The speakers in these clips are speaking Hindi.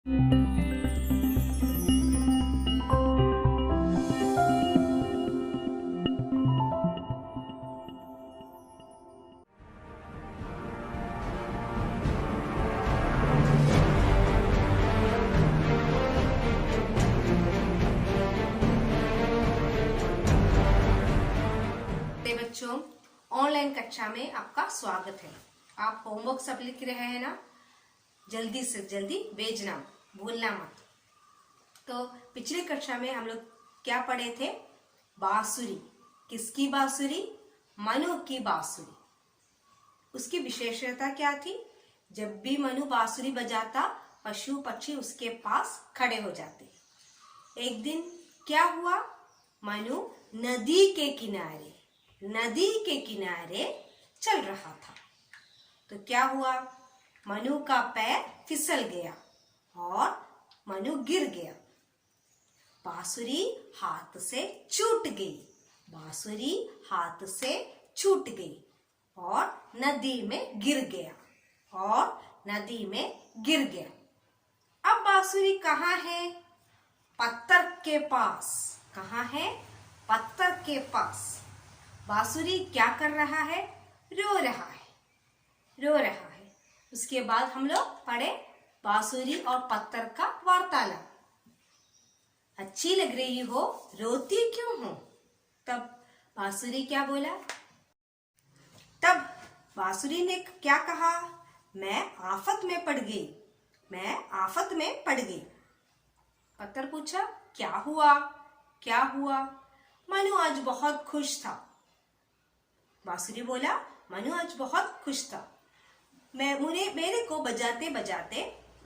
बच्चों, ऑनलाइन कक्षा में आपका स्वागत है। आप होमवर्क सब लिख रहे हैं ना? जल्दी से जल्दी भेजना, भूलना मत। तो पिछली कक्षा में हम लोग क्या पढ़े थे? बांसुरी। किसकी बांसुरी? मनु की बांसुरी। उसकी विशेषता क्या थी? जब भी मनु बांसुरी बजाता, पशु पक्षी उसके पास खड़े हो जाते। एक दिन क्या हुआ? मनु नदी के किनारे चल रहा था। तो क्या हुआ? मनु का पैर फिसल गया और मनु गिर गया। बांसुरी हाथ से छूट गई और नदी में गिर गया। अब बांसुरी कहाँ है? पत्थर के पास। कहाँ है? पत्थर के पास। बांसुरी क्या कर रहा है? रो रहा है। उसके बाद हम लोग पढ़े बांसुरी और पत्थर का वार्तालाप। अच्छी लग रही हो, रोती क्यों हो? तब बांसुरी क्या बोला? तब बांसुरी ने क्या कहा? मैं आफत में पड़ गई। पत्थर पूछा, क्या हुआ? मनु आज बहुत खुश था। बांसुरी बोला, मनु आज बहुत खुश था। मेरे को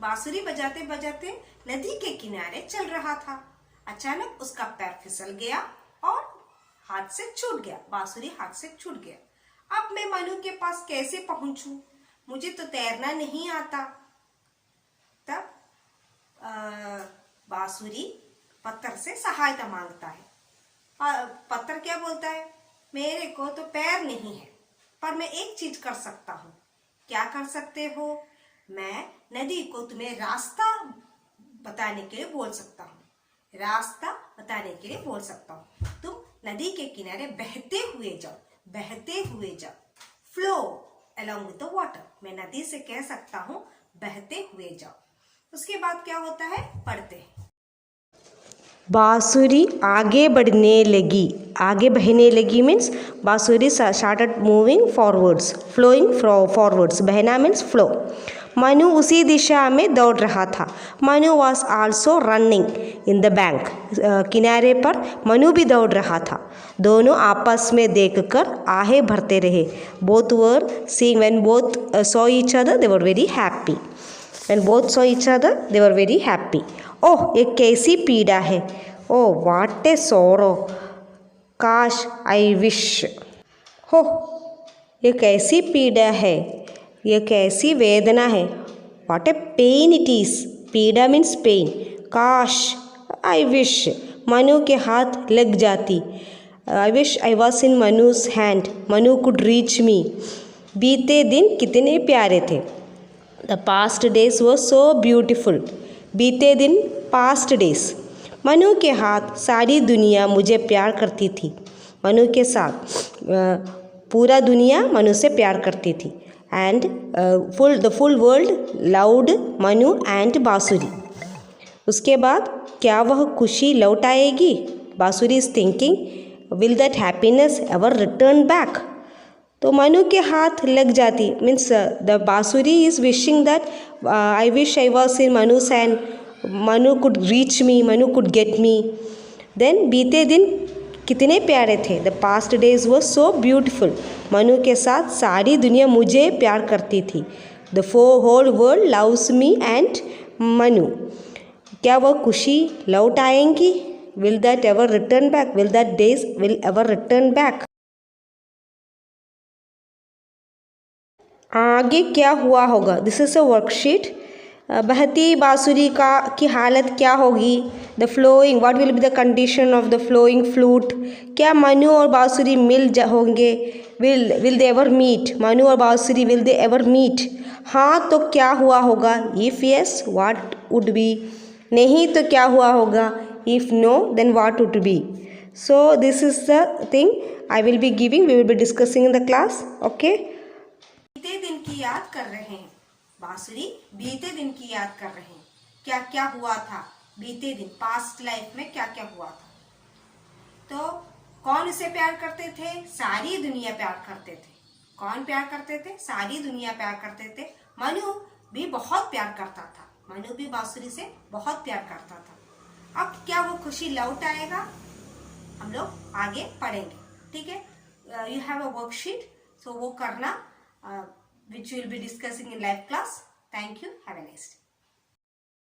बांसुरी बजाते नदी के किनारे चल रहा था। अचानक उसका पैर फिसल गया और हाथ से छूट गया। बांसुरी हाथ से छूट गया। अब मैं मनु के पास कैसे पहुंचूं? मुझे तो तैरना नहीं आता। तब बांसुरी पत्थर से सहायता मांगता है। पत्थर क्या बोलता है? मेरे को तो पैर नहीं है, पर मैं एक चीज कर सकता हूँ। क्या कर सकते हो? मैं नदी को तुम्हें रास्ता बताने के लिए बोल सकता हूँ। तुम नदी के किनारे बहते हुए जाओ। Flow along with the water। मैं नदी से कह सकता हूँ बहते हुए जाओ। उसके बाद क्या होता है? पढ़ते हैं। बांसुरी आगे बहने लगी means Bansuri started moving forwards, flowing forwards. बहना मीन्स फ्लो। मनु उसी दिशा में दौड़ रहा था। Manu was also running in the bank. किनारे पर मनु भी दौड़ रहा था। दोनों आपस में देखकर आहे भरते रहे। Both were seeing when both saw each other they were very happy. Oh, ये कैसी पीड़ा है! ओह, व्हाट ए सोरो! काश, आई विश! हो, ये कैसी पीड़ा है! ये कैसी वेदना है! What a pain it is! पीड़ा मीन्स पेन। काश, आई विश मनु के हाथ लग जाती। I wish I was in Manu's hand. Manu could reach me. बीते दिन कितने प्यारे थे। The past days were so beautiful. बीते दिन, पास्ट डेज। मनु के हाथ सारी दुनिया मुझे प्यार करती थी। मनु के साथ पूरा दुनिया मनु से प्यार करती थी। And the full world loved Manu and Bansuri. उसके बाद क्या वह खुशी लौट आएगी? Bansuri is thinking, will that happiness ever return back? तो मनु के हाथ लग जाती means the Bansuri is wishing that I wish I was in Manu's hand. Manu could reach me, Manu could get me. Then बीते दिन कितने प्यारे थे। The past days were so beautiful. Manu के साथ सारी दुनिया मुझे प्यार करती थी। The whole world loves me and Manu. क्या वह खुशी लौट आएंगी? Will that ever return back? Will that days will ever return back? आगे क्या हुआ होगा? This is a worksheet. बहती बांसुरी की हालत क्या होगी? The flowing, what will be the condition of the flowing flute? क्या मनु और बांसुरी होंगे? Will they ever meet? Manu और Bansuri will they ever meet? हाँ तो क्या हुआ होगा? इफ यस, वुड बी, नहीं तो क्या हुआ होगा, if no then what would be. So this is the thing I will be giving, we will be discussing in the class. Okay. बीते दिन की याद कर रहे हैं. बांसुरी बीते दिन की याद कर रहे हैं. क्या क्या हुआ था बीते दिन, पास्ट लाइफ में क्या क्या हुआ था. तो कौन उसे प्यार करते थे, सारी दुनिया प्यार करते थे. कौन प्यार करते थे, सारी दुनिया प्यार करते थे. मनु भी बहुत प्यार करता था. मनु भी बांसुरी से बहुत प्यार करता था. अब क्या वो खुशी लौट आएगा, हम लोग आगे पढ़ेंगे. ठीक है. यू हैव अ वर्कशीट, सो वो करना, which we will be discussing in live class. Thank you. Have a nice day.